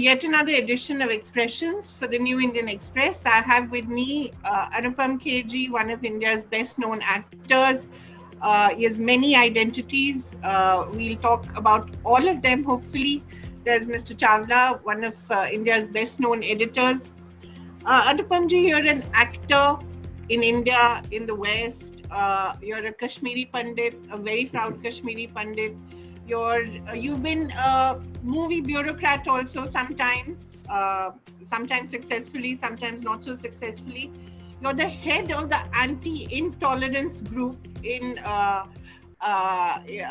yet another edition of Expressions for the New Indian Express. I have with me Anupam Kher, one of India's best-known actors. He has many identities. We'll talk about all of them, hopefully. There's Mr. Chawla, one of India's best-known editors. Anupamji, you're an actor in India, in the West. You're a Kashmiri Pandit, a very proud Kashmiri Pandit. You've been a movie bureaucrat also sometimes successfully, sometimes not so successfully. You're the head of the anti-intolerance group in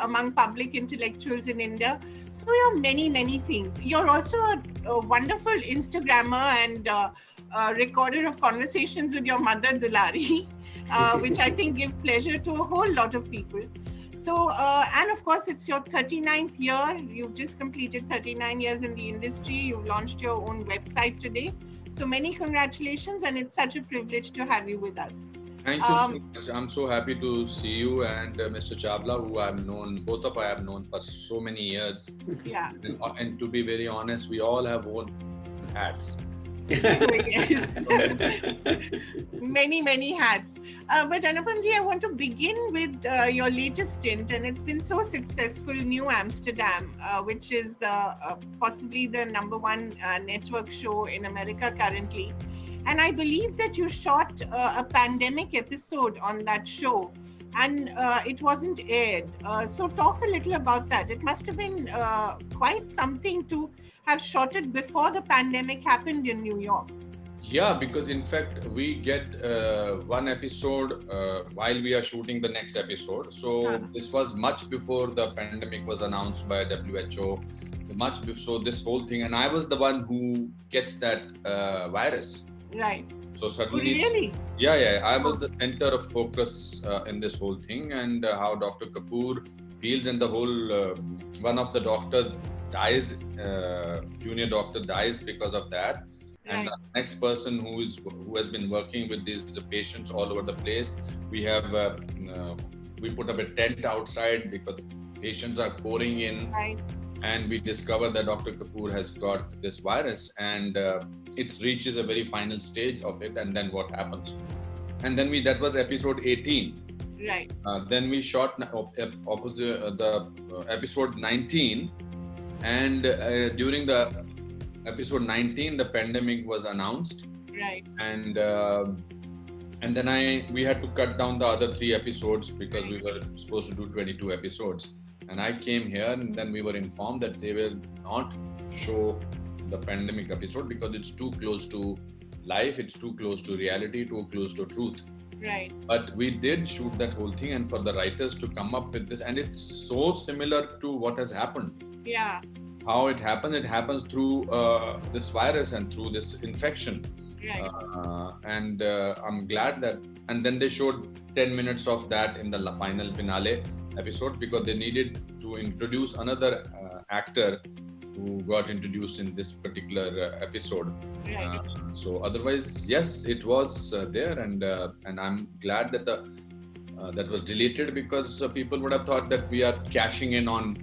among public intellectuals in India. So you're many things. You're also a wonderful Instagrammer and a recorder of conversations with your mother, Dulari, which I think give pleasure to a whole lot of people. So, and of course, it's your 39th year. You've just completed 39 years in the industry. You've launched your own website today. So many congratulations, and it's such a privilege to have you with us. Thank you so much. I'm so happy to see you and Mr. Chawla, who I've known, I have known for so many years. Yeah. And to be very honest, we all have worn hats. Yes. many hats. But Anupamji, I want to begin with your latest stint, and it's been so successful, New Amsterdam, which is possibly the #1 network show in America currently. And I believe that you shot a pandemic episode on that show, and it wasn't aired. So talk a little about that. It must have been quite something to have shot it before the pandemic happened in New York. Yeah, because in fact, we get one episode while we are shooting the next episode. So this was much before the pandemic was announced by WHO, much before this whole thing. And I was the one who gets that virus. Right. So suddenly, really? Yeah. I was the center of focus in this whole thing, and how Dr. Kapoor feels, and the whole one of the doctors dies, junior doctor dies because of that. And the next person who has been working with these patients all over the place, we put up a tent outside because patients are pouring in. Right. And we discover that Dr. Kapoor has got this virus, and it reaches a very final stage of it. And then what happens? And then that was episode 18. Right. Then we shot the episode 19, and during the episode 19, the pandemic was announced. Right. And then we had to cut down the other 3 episodes because we were supposed to do 22 episodes. And I came here, and then we were informed that they will not show the pandemic episode because it's too close to life, it's too close to reality, too close to truth. Right. But we did shoot that whole thing, and for the writers to come up with this, and it's so similar to what has happened. Yeah. How it happens through this virus and through this infection. Right. And I'm glad that, and then they showed 10 minutes of that in the final finale episode because they needed to introduce another actor who got introduced in this particular episode. Right. So otherwise, yes, it was there, and I'm glad that that was deleted because people would have thought that we are cashing in on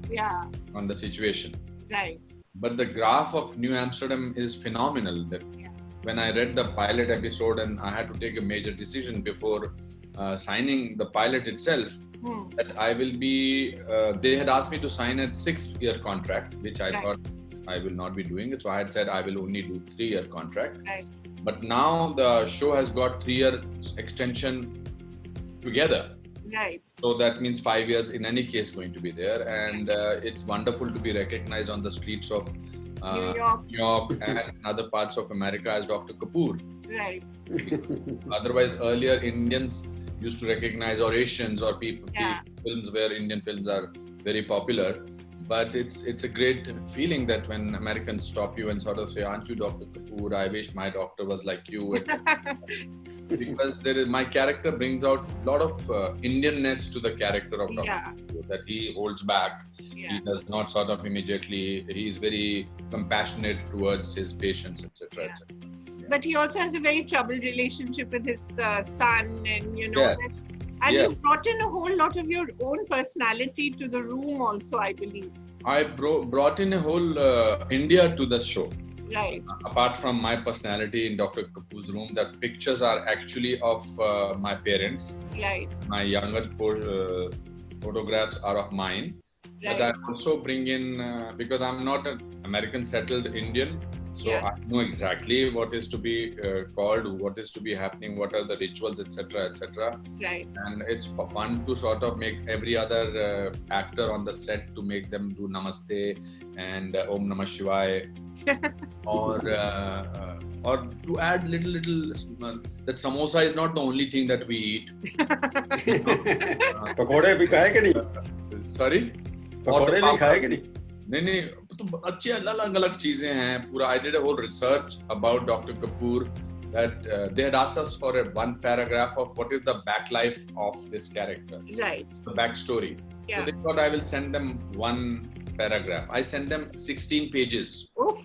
the situation. Right. But the graph of New Amsterdam is phenomenal. That when I read the pilot episode, and I had to take a major decision before signing the pilot itself, that I will be, they had asked me to sign a 6-year contract, which I thought I will not be doing it. So I had said I will only do 3-year contract. Right. But now the show has got 3-year extension together. Right. So that means 5 years in any case going to be there. And it's wonderful to be recognized on the streets of New York and other parts of America as Dr. Kapoor. Right. Otherwise, earlier Indians used to recognize, or Asians, or people films where Indian films are very popular. But it's a great feeling that when Americans stop you and sort of say, "Aren't you Dr. Kapoor? I wish my doctor was like you." Because my character brings out a lot of Indianness to the character of Dr. Kapoor, that he holds back. He does not sort of immediately. He is very compassionate towards his patients, etc., etc. But he also has a very troubled relationship with his son, and and you brought in a whole lot of your own personality to the room also, I believe. I brought in a whole India to the show. Right. Apart from my personality in Dr. Kapoor's room, the pictures are actually of my parents. Right. My younger photographs are of mine. Right. But I also bring in, because I'm not an American settled Indian, so I know exactly what is to be called, what is to be happening, what are the rituals, etc., etc. Right. And it's fun to sort of make every other actor on the set to make them do Namaste and Om Namah Shivaya, or to add little that samosa is not the only thing that we eat. पकोड़े भी खाए कि नहीं? Sorry? पकोड़े भी खाए कि नहीं? नहीं तो अच्छी अलग अलग चीजें हैं पूरा. I did a whole research about Dr. Kapoor that they had asked us for one paragraph of what is the back life of this character, right, the backstory. So they thought I will send them one paragraph. I sent them 16 pages. Oof.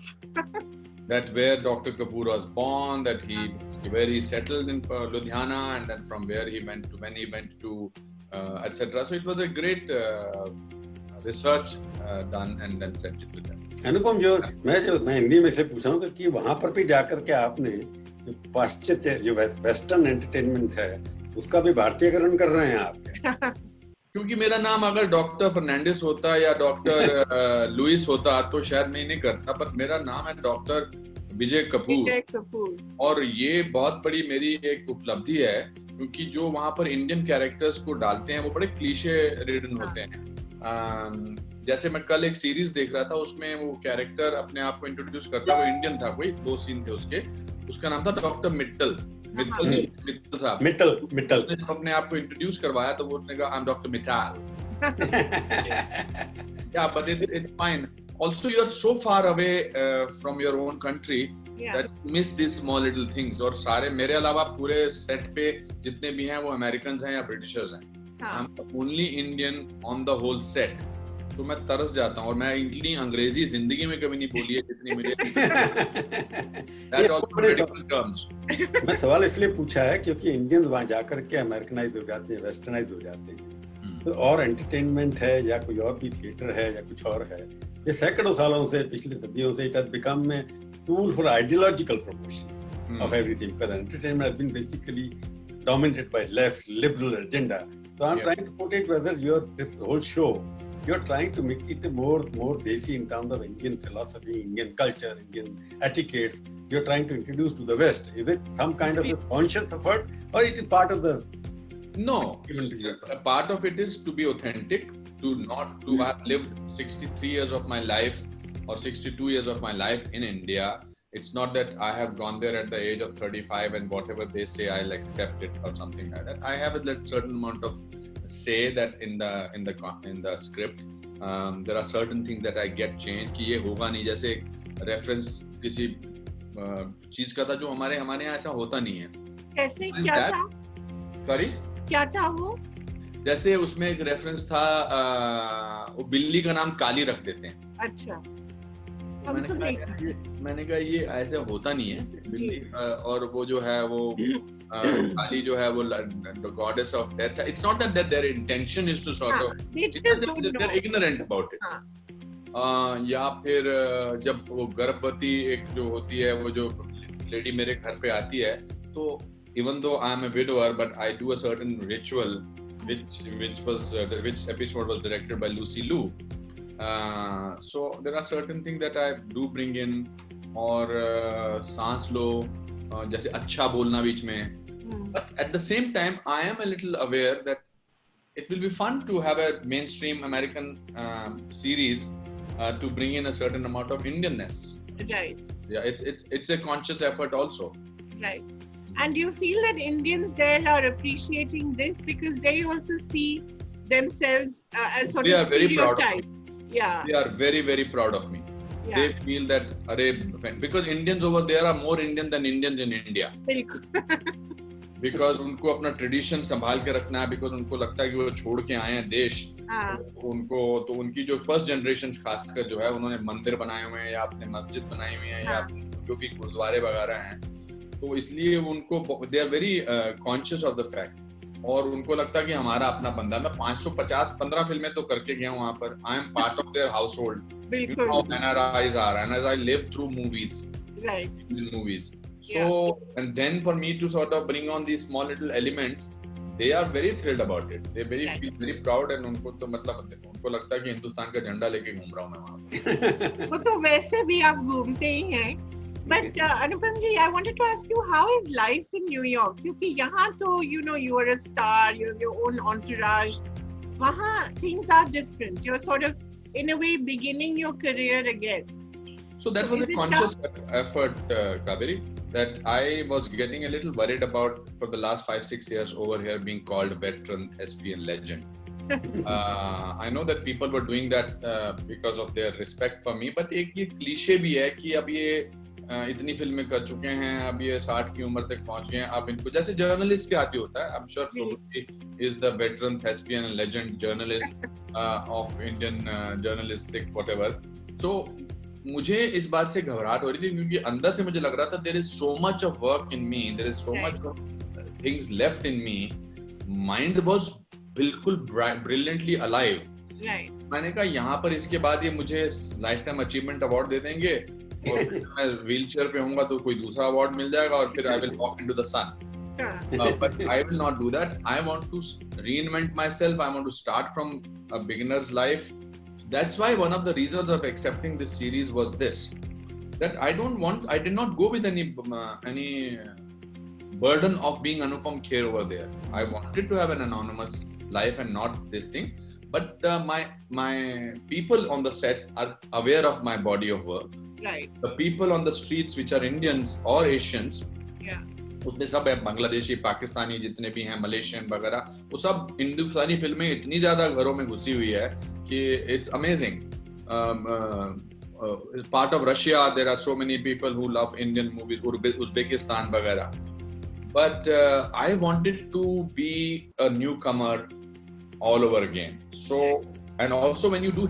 That where Dr. Kapoor was born, that where he settled in Ludhiana, and then from where he went to, when he went to etc. So it was a great research done and then sent it to them. अनुपम, मैं हिंदी में से पूछ रहा हूँ कि वहाँ पर भी जाकर के आपने पाश्चात्य जो वेस्टर्न एंटरटेनमेंट है उसका भी भारतीयकरण कर रहे हैं आप? क्योंकि मेरा नाम अगर डॉक्टर फर्नांडिस होता या डॉक्टर लुइस होता तो शायद मैं नहीं करता, पर मेरा नाम है डॉक्टर विजय कपूर. और ये बहुत बड़ी मेरी एक उपलब्धि है क्योंकि जो वहाँ पर इंडियन कैरेक्टर्स को डालते हैं वो बड़े क्लीशे रिडन होते हैं. जैसे मैं कल एक सीरीज देख रहा था, उसमें वो कैरेक्टर अपने आप को इंट्रोड्यूस करता, वो इंडियन था, कोई 2 सीन थे उसके, उसका नाम था डॉक्टर मित्तल साहब. मित्तल अपने आप को इंट्रोड्यूस करवाया तो वो उसने कहा I am doctor Mittal. Yeah, but it's fine. Also, you are so far away from your own country that you miss these small little things. और सारे मेरे अलावा पूरे सेट पे जितने भी हैं वो अमेरिकन्स हैं या ब्रिटिशर्स हैं. I'm the only Indian on the whole set. तो मैं तरस जाता हूँ, और मैं इतनी अंग्रेजी जिंदगी में कभी नहीं बोली है जितनी मेरे. That also medical terms. मैं सवाल इसलिए पूछा है क्योंकि इंडियंस वहाँ जाकर के अमेरिकनाइज हो जाते हैं, वेस्टर्नाइज हो जाते हैं. तो और एंटरटेनमेंट है या कोई और भी थिएटर है या कुछ और है, ये सैकड़ों सालों से, पिछले सदियों से, it has become a tool for ideological promotion of everything, because entertainment has been basically dominated by left liberal agenda. So I'm trying to put it whether this whole show, you're trying to make it more desi in terms of Indian philosophy, Indian culture, Indian etiquettes. You're trying to introduce to the West. Is it some kind of a conscious effort, or it is part of the? No, a part of it is to be authentic, to have lived 63 years of my life or 62 years of my life in India. It's not that I have gone there at the age of 35 and whatever they say I'll accept it or something like that. I have a certain amount of say that in the script. There are certain things that I get changed कि ये होगा नहीं. जैसे reference किसी चीज का था जो हमारे यहाँ ऐसा होता नहीं है. ऐसे क्या था? Sorry? क्या था वो? जैसे उसमें एक रेफरेंस था, वो बिल्ली का नाम काली रख देते हैं. अच्छा. मैंने कहा ये ऐसे होता नहीं है. बिल्ली और वो जो है वो काली जो है वो goddess of death. It's not that their intention is to sort of, they're ignorant about it. या फिर जब वो गर्भवती एक जो होती है, वो जो लेडी मेरे घर पे आती है, तो even though I am a widower, but I do a certain ritual, which episode was directed by Lucy Liu. So there are certain things that I do bring in, और सांस लो, जैसे अच्छा बोलना बीच में. But at the same time, I am a little aware that it will be fun to have a mainstream American series to bring in a certain amount of Indianness. Right. Yeah, it's a conscious effort also. Right. And do you feel that Indians there are appreciating this because they also see themselves as sort of stereotypes? Yeah. They are very, very proud of me. Yeah. They feel that, because Indians over there are more Indian than Indians in India. Because उनको अपना tradition संभाल के रखना है, because उनको लगता है कि वो छोड़ के आए हैं देश. तो उनकी जो फर्स्ट जनरेशन खासकर जो है, उन्होंने मंदिर बनाए हुए हैं या अपने मस्जिद बनाई हुई हैं या जो भी गुरुद्वारे वगैरह हैं, तो इसलिए उनको they are very conscious of the fact. और उनको लगता है कि हमारा अपना बंदा। मैं 550-15 फिल्में तो करके गया हूँ वहाँ पर। I am part of their house hold. बिल्कुल। NRIs are, and as I live through movies, right, movies. So and then for me to sort of bring on these small little elements, they are very thrilled about it. They feel very proud, and उनको तो मतलब उनको लगता है कि हिंदुस्तान का झंडा लेके घूम रहा हूँ मैं वहाँ। वो तो वैसे भी आप घूमते ही हैं। But Anupam ji, I wanted to ask you, how is life in New York? क्योंकि यहाँ तो you are a star, you have your own entourage. वहाँ things are different. You're sort of in a way beginning your career again. So that was a conscious effort, Kaveri, that I was getting a little worried about for the last 5-6 years over here being called veteran thespian legend. I know that people were doing that because of their respect for me, but एक ये cliché भी है कि अब ये इतनी फिल्में कर चुके हैं, अब ये 60 की उम्र तक पहुंच गए हैं, अब इनको जैसे जर्नलिस्ट के आती होता है, I'm sure Prabhu is the veteran thespian and legend journalist of Indian journalistic whatever. So मुझे इस बात से घबराहट हो रही थी क्योंकि अंदर से मुझे लग रहा था there is so much of work in me, there is so much of things left in me. Mind was बिल्कुल brilliantly alive. मैंने कहा यहाँ पर इसके बाद ये मुझे लाइफ टाइम अचीवमेंट अवार्ड दे देंगे और मैं व्हीलचेयर पे होऊंगा तो कोई दूसरा अवार्ड मिल जाएगा और फिर I will walk into the sun. But I will not do that. I want to reinvent myself. I want to start from a beginner's life. That's why one of the reasons of accepting this series was this, that I did not go with any burden of being Anupam Kher over there. I wanted to have an anonymous life and not this thing. But my people on the set are aware of my body of work. Right. The people on the streets which are Indians or Asians, उसमें सब है, बांग्लादेशी, पाकिस्तानी जितने भी हैं, Malaysian वगैरह, वो सब हिंदुस्तानी फिल्में इतनी ज्यादा घरों में घुसी हुई है कि it's amazing. Part of Russia, there are so many people who love Indian movies, Uzbekistan वगैरह. But I wanted to be a newcomer all over again. So, and also when you do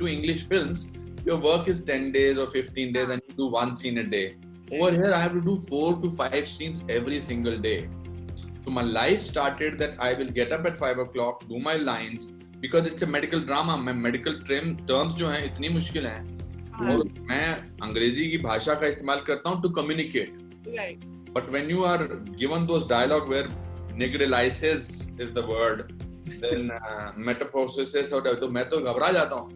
English films, your work is 10 days or 15 days and you do one scene a day. Over here, I have to do 4 to 5 scenes every single day. So my life started that I will get up at 5 o'clock, do my lines, because it's a medical drama. My medical terms जो हैं इतनी मुश्किल हैं और मैं अंग्रेजी की भाषा का इस्तेमाल करता हूँ to communicate. Right. But when you are given those dialogue where negrilisis is the word, then metamorphosis तो मैं तो घबरा जाता हूँ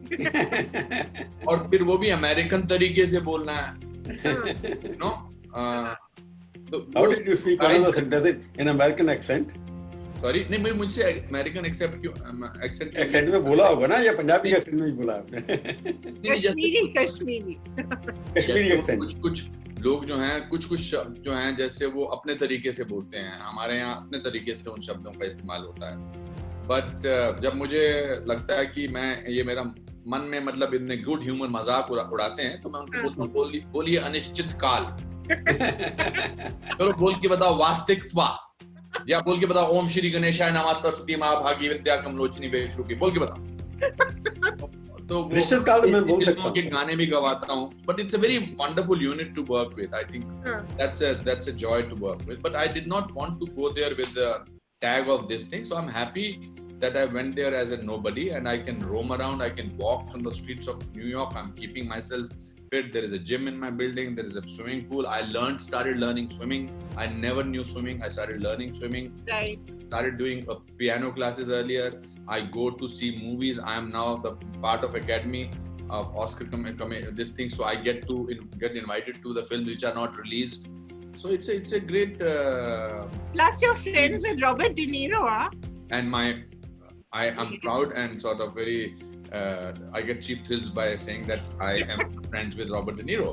और फिर वो भी अमेरिकन तरीके से बोलना है. No. How did you speak another sentence in American accent? Sorry, नहीं मुझसे अमेरिकन accent में बोला होगा ना या पंजाबी accent में ही बोला आपने? कश्मीरी accent. कुछ लोग जो हैं कुछ शब्द जो हैं जैसे वो अपने तरीके से बोलते हैं, हमारे यहाँ अपने तरीके से उन शब्दों का इस्तेमाल होता है. बट जब मुझे लगता है कि मैं ये मेरा मन में मतलब इतने गुड ह्यूमर मजाक उड़ाते हैं तो मैं उनको बोलता हूँ बोलिए अनिश्चित काल. चलो बोल के बताओ वास्तविकता या बोल के बताओ ओम श्री गणेशाय नमः सरस्वती माँ भागी विद्या कमलोचनी वेशरूपी बोल के बताओ. तो निश्चित काल में बोल सकता हूँ. के गाने भी गवाता हूँ. But it's a very wonderful unit to work with. I think that's a joy to work with. But I did not want to go there with the tag of this thing. So I'm happy that I went there as a nobody and I can roam around. I can walk on the streets of New York. I'm keeping myself fit. There is a gym in my building. There is a swimming pool. I started learning swimming. I never knew swimming. I started learning swimming. Right. Started doing piano classes earlier. I go to see movies. I am now the part of Academy of Oscar this thing. So I get invited to the films which are not released. So it's a great. Plus, you're friends with Robert De Niro, huh? And I am proud and sort of very. I get cheap thrills by saying that I am friends with Robert De Niro.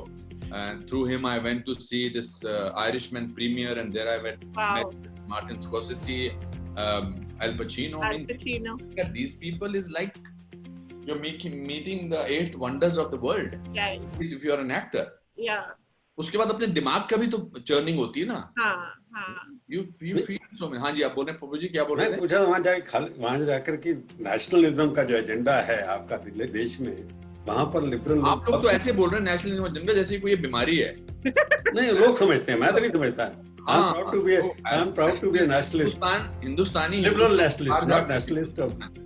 And through him, I went to see this Irishman premiere, and there I met Martin Scorsese, Al Pacino. Al Pacino. These people is like you're meeting the 8th wonders of the world. Right. If you are an actor. Yeah. उसके बाद अपने दिमाग का भी तो churning होती है ना. हाँ. You feel so many. हाँ जी आप बोल रहे हैं प्रभु जी क्या बोल रहे थे? मैं पूछा वहाँ जाकर कि नेशनलिज्म का जो एजेंडा है आपका देश में वहाँ पर लिबरल आप लोग तो ऐसे बोल रहे हैं नेशनलिज्म एजेंडा जैसे कोई बीमारी है. नहीं लोग समझते हैं, मैं तो नहीं समझता. I'm proud to be a nationalist. Hindustani liberal nationalist, not nationalist.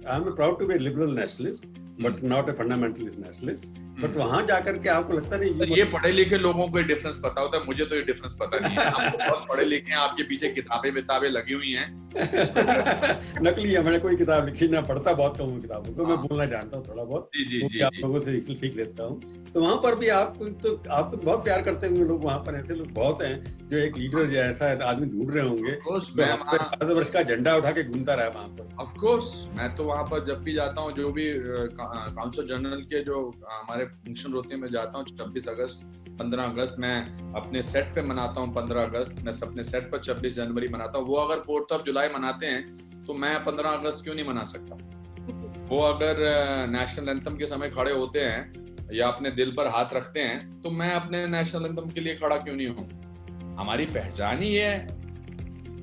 I'm proud to be a liberal nationalist, but not a fundamentalist nationalist. But वहां जाकर के आपको लगता नहीं ये पढ़े लिखे लोगों को डिफरेंस पता होता है, मुझे तो ये डिफरेंस पता नहीं है। आप बहुत पढ़े लिखे हैं, आपके पीछे किताबें लगी हुई हैं। नकली है, मैंने कोई किताब लिखी ना, पढ़ता बहुत कम किताबों को, मैं बोलना जानता हूँ थोड़ा बहुत, आप लोगों से सीख लेता हूँ। तो वहां पर भी आपको बहुत प्यार करते होंगे लोग, वहां पर ऐसे लोग बहुत हैं जो एक लीडर जैसा आदमी ढूंढ रहे होंगे, 5 वर्ष का झंडा उठा के घूमता रहा वहां पर। ऑफ कोर्स मैं तो वहां पर जब भी जाता हूँ, जो भी काउंसिल जनरल के जो हमारे फंक्शन होते हैं, मैं जाता हूँ 26 अगस्त 15 अगस्त मैं अपने सेट पे मनाता हूँ, 15 अगस्त मैं अपने सेट पर 26 जनवरी मनाता हूँ। वो अगर 4th of July मनाते हैं तो मैं 15 अगस्त क्यों नहीं मना सकता? वो अगर नेशनल एंथम के समय खड़े होते हैं या अपने दिल पर हाथ रखते हैं तो मैं अपने नेशनल एंथम के लिए खड़ा क्यों नहीं हूँ? हमारी पहचान ही है,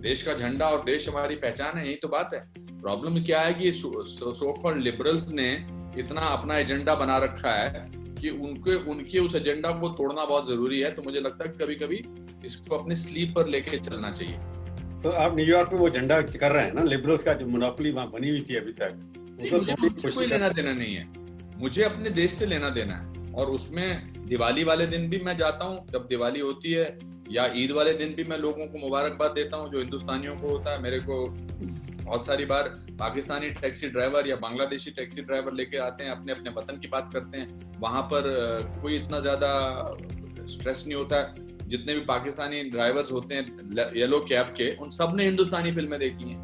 देश का झंडा और देश हमारी पहचान है, यही तो बात है। प्रॉब्लम क्या है कि सो कॉल्ड लिबरल्स ने इतना अपना एजेंडा बना रखा है कि उनके उस एजेंडा को तोड़ना बहुत जरूरी है। तो मुझे लगता है कभी कभी इसको अपने स्लीप पर लेके चलना चाहिए। तो आप न्यूयॉर्क में वो झंडा कर रहे हैं ना, लिबरल्स का जो मोनोपोली वहां बनी हुई थी अभी तक, मुझे कोई लेना देना नहीं है, मुझे अपने देश से लेना देना है। और उसमें दिवाली वाले दिन भी मैं जाता हूँ, जब दिवाली होती है या ईद वाले दिन भी मैं लोगों को मुबारकबाद देता हूँ, जो हिंदुस्तानियों को होता है। मेरे को बहुत सारी बार पाकिस्तानी टैक्सी ड्राइवर या बांग्लादेशी टैक्सी ड्राइवर लेके आते हैं, अपने अपने वतन की बात करते हैं। वहां पर कोई इतना ज्यादा स्ट्रेस नहीं होता है। जितने भी पाकिस्तानी ड्राइवर्स होते हैं येलो कैब के, उन सब ने हिंदुस्तानी फिल्में देखी हैं।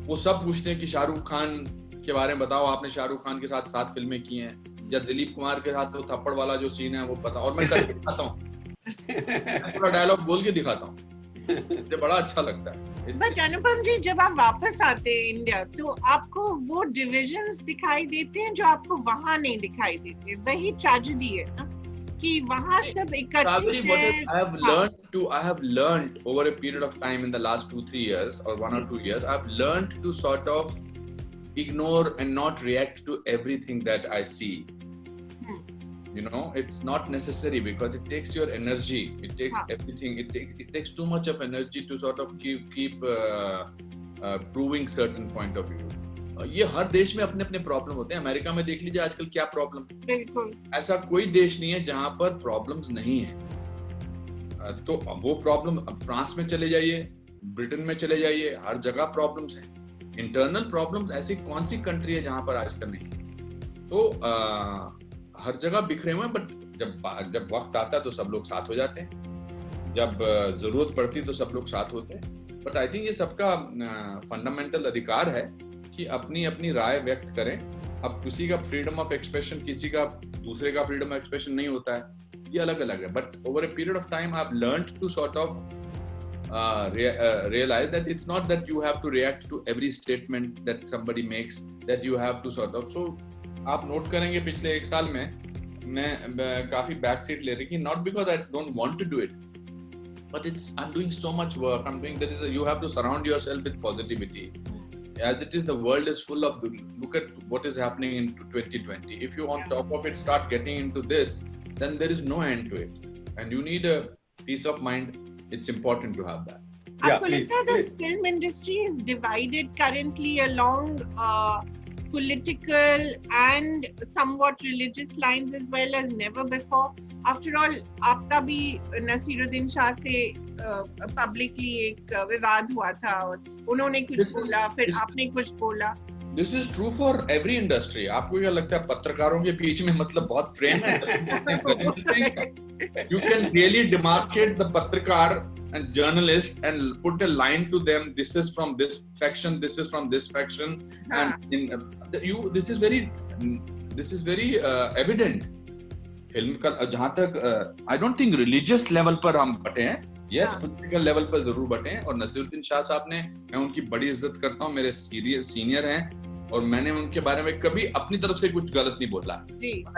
वो सब पूछते हैं कि शाहरुख खान के बारे में बताओ, आपने शाहरुख खान के साथ 7 फिल्में की हैं, या दिलीप कुमार के साथ वो थप्पड़ वाला जो सीन है वो पता, और मैं करके दिखाता हूँ, पूरा डायलॉग बोल के दिखाता हूँ, मुझे बड़ा अच्छा लगता है। बट अनुपम जी, जब आप वापस आते हैं इंडिया तो आपको वो डिविजन्स दिखाई देते हैं जो आपको वहां नहीं दिखाई देते। वही ट्रेजेडी है ना कि वहां सब इकट्ठे हैं। I have learned over a period of time in the last 2-3 years or 1 or 2 years, I've learned to sort of ignore and not react to everything that I see. You know, it's not necessary because it takes your energy. It takes everything. It takes too much of energy to sort of keep proving certain point of view. ये हर देश में अपने अपने problem होते हैं। America में देख लीजिए आजकल क्या प्रॉब्लम। बिल्कुल। ऐसा कोई देश नहीं है जहां पर प्रॉब्लम्स नहीं है। तो वो प्रॉब्लम अब फ्रांस में चले जाइए, ब्रिटेन में चले जाइए, हर जगह प्रॉब्लम्स हैं। इंटरनल प्रॉब्लम्स ऐसी कौन सी कंट्री है जहां पर आजकल नहीं? तो हर जगह बिखरे हुए हैं। बट जब वक्त आता है तो सब लोग साथ हो जाते हैं, जब जरूरत पड़ती है तो सब लोग साथ होते हैं। बट आई थिंक ये सबका फंडामेंटल अधिकार है कि अपनी अपनी राय व्यक्त करें। अब किसी का फ्रीडम ऑफ एक्सप्रेशन, किसी का दूसरे का फ्रीडम ऑफ एक्सप्रेशन नहीं होता है, ये अलग अलग है। But over a period of time I have learned to sort of realize that it's not that you have to react to every statement that somebody makes, that you have to sort of, so आप note करेंगे पिछले 1 साल में मैं काफी back seat ले रही, not because I don't want to do it, but I'm doing so much work. You have to surround yourself with positivity. As it is, the world is full of, look at what is happening in 2020. If you on top of it start getting into this, then there is no end to it, and you need a peace of mind. It's important to have that. आपको लगता है the film industry is divided currently along political and somewhat religious lines as well as never before? After all, आपका भी नसीरुद्दीन शाह से publicly एक विवाद हुआ था और उन्होंने कुछ बोला, फिर आपने कुछ बोला। This is true for every industry. आपको क्या लगता है पत्रकारों के बीच में मतलब बहुत प्रेम है? You can really demarcate the पत्रकार and journalist and put a line to them. This is from this faction. This is from this faction. And this is very evident. Film का जहाँ तक I don't think religious level पर हम बटे हैं. Yes, political level पर जरूर बटे हैं। और नसीरुद्दीन शाह साहब ने, मैं उनकी बड़ी इज्जत करता हूँ, मेरे सीनियर हैं और मैंने उनके बारे में कभी अपनी तरफ से कुछ गलत नहीं बोला।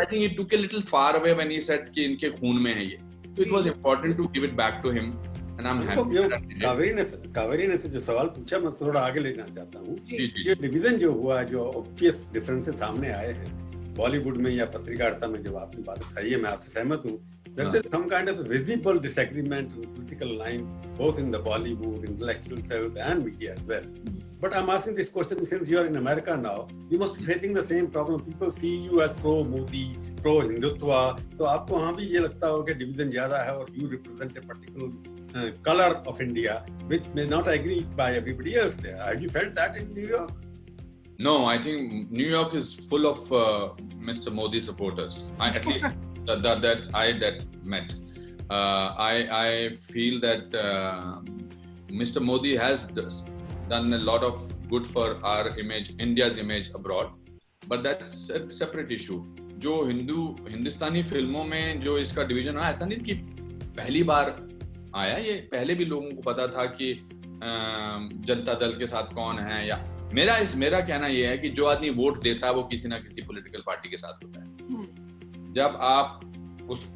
I think he took a little far away when he said कि इनके खून में है ये। So it was important to give it back to him and I'm happy. Kaveri ने से जो सवाल पूछा मैं थोड़ा आगे लेना चाहता हूँ। ये डिवीजन जो हुआ, जो ऑब्वियस डिफरेंसेस सामने आए हैं बॉलीवुड में या पत्रकारिता में, जो आपने बात बताई है, मैं आपसे सहमत हूँ। There is some kind of visible disagreement, political lines, both in the Bollywood, intellectual cells, and media as well. But I'm asking this question since you are in America now, you must be facing the same problem. People see you as pro-Modi, pro-Hindutva. तो आपको वहाँ भी ये लगता हो कि division ज़्यादा है और you represent a particular color of India, which may not agree by everybody else there. Have you felt that in New York? No, I think New York is full of Mr. Modi supporters. At least that I met. I feel that Mr. Modi has done a lot of good for our image, India's image abroad. But that's a separate issue. जो हिंदुस्तानी फिल्मों में जो इसका division है, ऐसा नहीं कि पहली बार आया, ये पहले भी लोगों को पता था कि जनता दल के साथ कौन है, या मेरा कहना ये है कि जो आदमी वोट देता है वो किसी ना किसी पॉलिटिकल पार्टी के साथ होता है। जब आप उस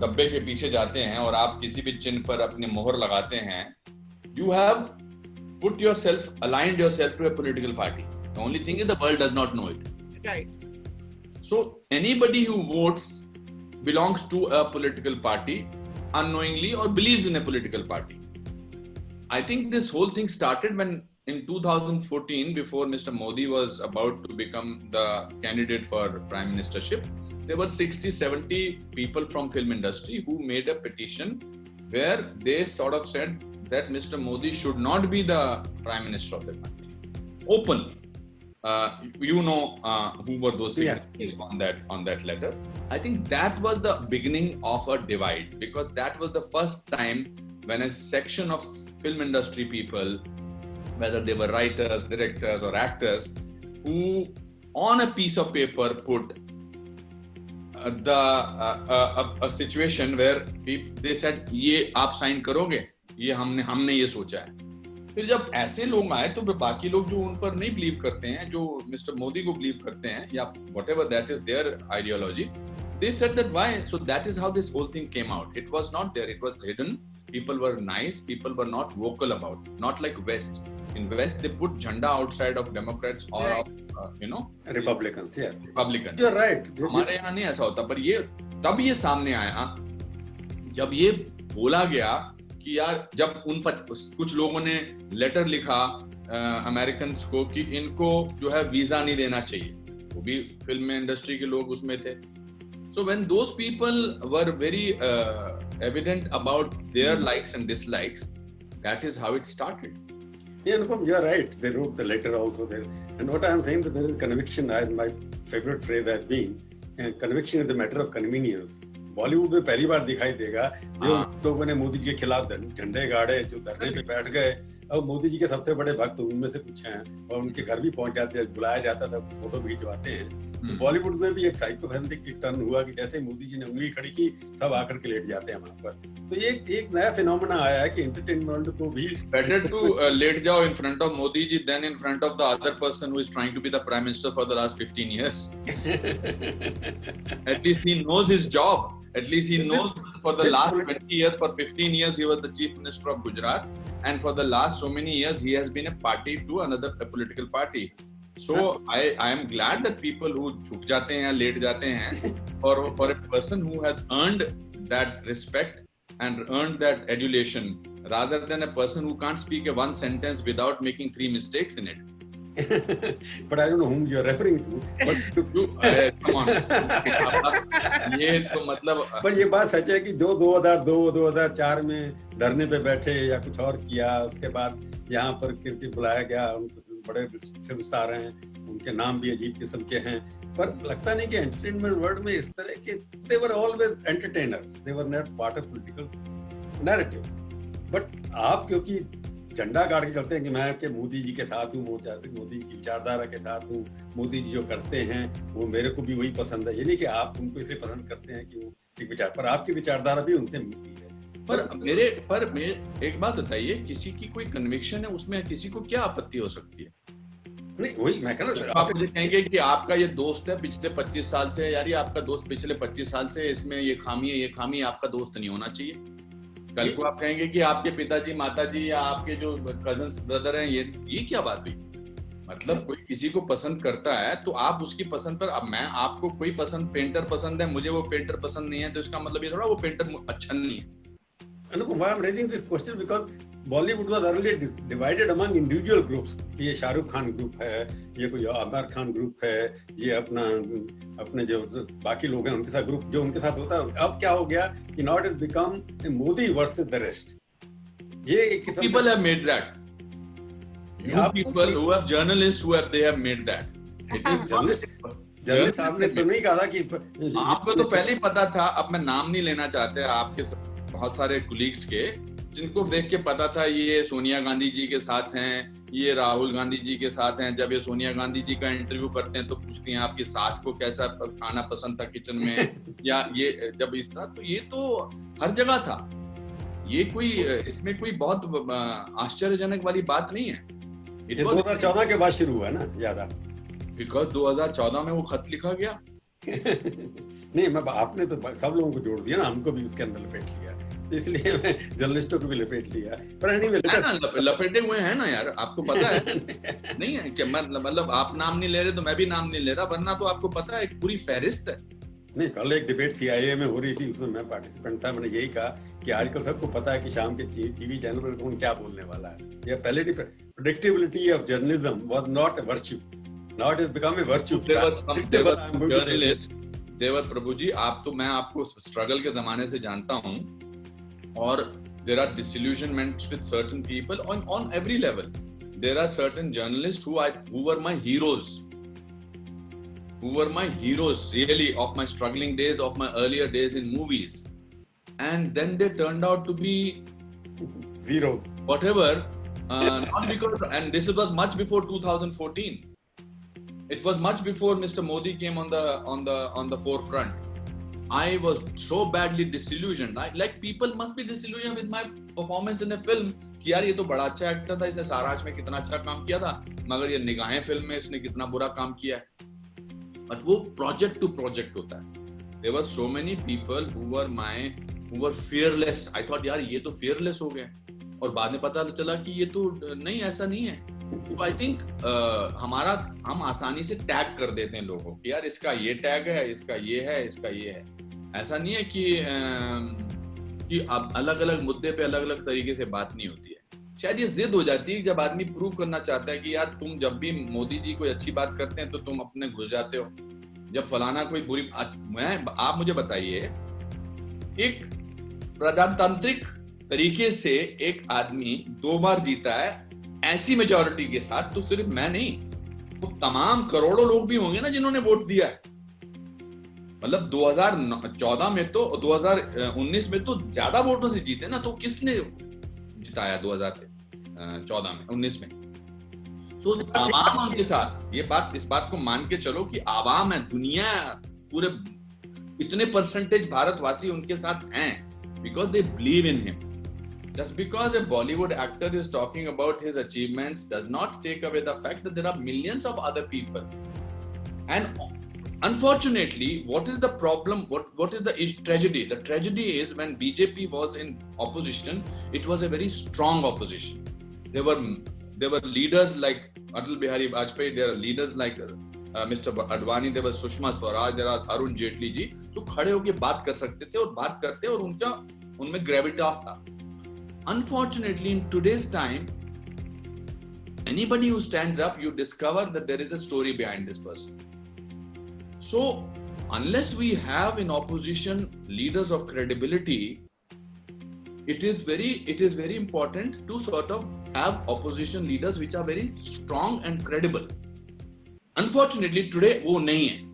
डब्बे के पीछे जाते हैं और आप किसी भी चिन्ह पर अपनी मोहर लगाते हैं, you have put yourself, aligned yourself to a political party. The only thing is the world does not know it. Right. So anybody who votes belongs to a political party unknowingly or believes in a political party. I think this whole thing started when in 2014, before Mr. Modi was about to become the candidate for prime ministership, there were 60-70 people from film industry who made a petition where they sort of said that Mr. Modi should not be the prime minister of the country openly. Who were those signatories on that letter. I think that was the beginning of a divide, because that was the first time when a section of film industry people, whether they were writers, directors or actors, who on a piece of paper put a situation where they said, ये आप sign करोगे, ये हमने ये सोचा है। फिर जब ऐसे लोग आए तो बाकी लोग जो उन पर नहीं बिलीव करते हैं, जो मिस्टर मोदी को बिलीव करते हैं, या whatever that is their ideology, they said that why? So that is how this whole thing came out. It was not there, it was hidden. People were nice, people were not vocal about it. Not like West. In West, they put jhanda outside of Democrats or of, Republicans. Yes. Republicans. You're right. हमारे यहाँ नहीं ऐसा होता, पर ये तब ये सामने आया जब ये बोला गया कि यार, जब कुछ लोगों ने लेटर लिखा अमेरिकन्स को कि इनको जो है वीजा नहीं देना चाहिए, वो भी फिल्म इंडस्ट्री के लोग उसमें थे. So when those people were very evident about their likes and dislikes, that is how it started. Yeah, Anupam, you're right. They wrote the letter also there. And what I'm saying that there is conviction. My favorite phrase has been, conviction is a matter of convenience. Bollywood में पहली बार दिखाई देगा जो लोगों ने मोदी जी के खिलाफ झंडे गाड़े, जो धरने पे बैठ गए, और मोदी जी के सबसे बड़े भक्त उनमें से कुछ हैं, और उनके घर भी पहुंच जाते हैं, बुलाया जाता था, फोटो खिंचवाते हैं. बॉलीवुड में भी एक साइकोपैथेटिक की टर्न हुआ कि जैसे मोदी जी ने उंगली खड़ी की, सब आकर के लेट जाते हैं वहां पर. तो ये एक नया फिनोमेना आया है कि एंटरटेनमेंट को भी better to लेट जाओ in front of Modi ji than in front of the other person who is trying to be the prime minister for the last 15 years. At least he knows his job. At least he knows for the last 20 years, for 15 years, he was the chief minister of Gujarat. And for the last so many years, he has been a party to another political party. So I am glad that people who झुक जाते हैं, late जाते हैं, for a person who has earned that respect and earned that adulation, rather than a person who can't speak a one sentence without making 3 mistakes in it. But I don't know whom you are referring to. But come on. ये तो मतलब. पर ये बात सच है कि 2004 में धरने पे बैठे या कुछ और किया, उसके बाद यहाँ पर क्रिकेट बुलाया गया, बड़े फिल्म स्टार हैं, उनके नाम भी अजीब किस्म के हैं, पर लगता नहीं कि एंटरटेनमेंट वर्ल्ड में इस तरह के they were always entertainers, they were not part of political narrative. But आप क्योंकि झंडा गाड़ के चलते हैं कि मैं आपके मोदी जी के साथ हूँ, मोदी की विचारधारा के साथ हूँ, मोदी जी जो करते हैं वो मेरे को भी वही पसंद है. ये नहीं कि आप उनको इसलिए पसंद करते हैं कि वो एक विचार, पर आपकी विचारधारा भी उनसे मिलती है. पर एक बात बताइए, किसी की कोई कन्विक्शन है, उसमें किसी को क्या आपत्ति हो सकती है? नहीं, वही मैं कह रहा हूं. आप मुझे कहेंगे कि आपका ये दोस्त है पिछले 25 साल से, यार ये आपका दोस्त पिछले 25 साल से, इसमें ये खामी आपका दोस्त नहीं होना चाहिए. कल को आप कहेंगे कि आपके पिताजी, माताजी या आपके जो कजन्स ब्रदर हैं, ये क्या बात हुई? मतलब कोई किसी को पसंद करता है तो आप उसकी पसंद पर, अब मैं आपको कोई पेंटर पसंद है, मुझे वो पेंटर पसंद नहीं है, तो इसका मतलब ये थोड़ा वो पेंटर अच्छा नहीं है. Anupam, why I'm raising this question because Bollywood was earlier divided among individual groups. ये शाहरुख खान ग्रुप है, ये कोई आमिर खान ग्रुप है, ये अपने जो बाकी लोग हैं उनके साथ ग्रुप जो उनके साथ होता है. अब क्या हो गया कि now it has become Modi versus the rest. ये एक किस्म people have made that. You people who are journalists they have made that. Journalist आपने तो नहीं कहा कि आपको तो पहले ही पता था. अब मैं नाम नहीं लेना चाहते आपके बहुत सारे कुलीग्स के जिनको देख के पता था ये सोनिया गांधी जी के साथ हैं, ये राहुल गांधी जी के साथ हैं. जब ये सोनिया गांधी जी का इंटरव्यू करते हैं तो पूछती हैं आपकी सास को कैसा खाना पसंद था किचन में या ये जब इस तरह. तो ये तो हर जगह था. ये कोई इसमें कोई बहुत आश्चर्यजनक वाली बात नहीं है. ये 2014 के बाद शुरू हुआ ना ज्यादा, बिकॉज 2014 में वो खत लिखा गया. नहीं मैं आपने तो सब लोगों को जोड़ दिया ना, हमको भी उसके अंदर लपेट लिया, इसलिए मैं जर्नलिस्टों को भी लपेट लिया. पर लपेटे हुए हैं ना यार, आपको पता है नहीं है कि मतलब आप नाम नहीं ले रहे तो मैं भी नाम नहीं ले रहा, वरना तो आपको पता है एक पूरी फहरिस्त है. नहीं कल एक डिबेट CIA में हो रही थी, उसमें मैं पार्टिसिपेंट था. मैंने यही कहा कि आजकल सबको पता है कि शाम के टीवी चैनल पर कौन क्या बोलने वाला है. ये पहले predictability of journalism was not a virtue. Now it has become a virtue. देवर प्रभु जी, आप तो मैं आपको स्ट्रगल के जमाने से जानता हूँ और there are disillusionments with certain people on every level. There are certain journalists who were my heroes. Who were my heroes really of my struggling days, of my earlier days in movies. And then they turned out to be zero. Whatever. Not because, and this was much before 2014. It was much before Mr. Modi came on the forefront. I was so badly disillusioned. Like people must be disillusioned with my performance in a film. कि यार ये तो बड़ा अच्छा actor था, इसने साराज में कितना अच्छा काम किया था, मगर ये निगाहें फिल्म में इसने कितना बुरा काम किया है. But वो project to project होता है. There were so many people who were fearless. I thought यार ये तो fearless हो गए, और बाद में पता चला कि ये तो नहीं, ऐसा नहीं है. तो आई थिंक हम आसानी से टैग कर देते हैं लोगों कि यार इसका ये टैग है, इसका ये है, इसका ये है. ऐसा नहीं है कि अब अलग अलग मुद्दे पे अलग अलग तरीके से बात नहीं होती है. शायद ये जिद हो जाती है जब आदमी प्रूव करना चाहता है कि यार तुम जब भी मोदी जी कोई अच्छी बात करते हैं तो तुम अपने घुस जाते हो, जब फलाना कोई बुरी. आप मुझे बताइए, एक प्रजातांत्रिक तरीके से एक आदमी 2 बार जीता है ऐसी मेजॉरिटी के साथ, तो सिर्फ मैं नहीं, वो तमाम करोड़ों लोग भी होंगे ना जिन्होंने वोट दिया है. मतलब 2014 में तो 2019 में तो ज्यादा वोटों से जीते ना, तो किसने जिताया 2014 में 19 में? सो आवाम उनके साथ, इस बात को मान के चलो कि आवाम है, दुनिया पूरे इतने परसेंटेज भारतवासी उनके साथ हैं, because they believe in him. Just because a Bollywood actor is talking about his achievements does not take away the fact that there are millions of other people. And unfortunately, what is the problem? What is the tragedy? The tragedy is when BJP was in opposition, it was a very strong opposition. There were leaders like Atal Bihari Vajpayee, there are leaders like Mr. Advani, there was Sushma Swaraj, there are Arun Jaitley जी, तो खड़े होके बात कर सकते थे और बात करते, और उनमें ग्रेविटास था. Unfortunately, in today's time, anybody who stands up, you discover that there is a story behind this person. So, unless we have in opposition leaders of credibility, it is very important to sort of have opposition leaders which are very strong and credible. Unfortunately, today वो नहीं है.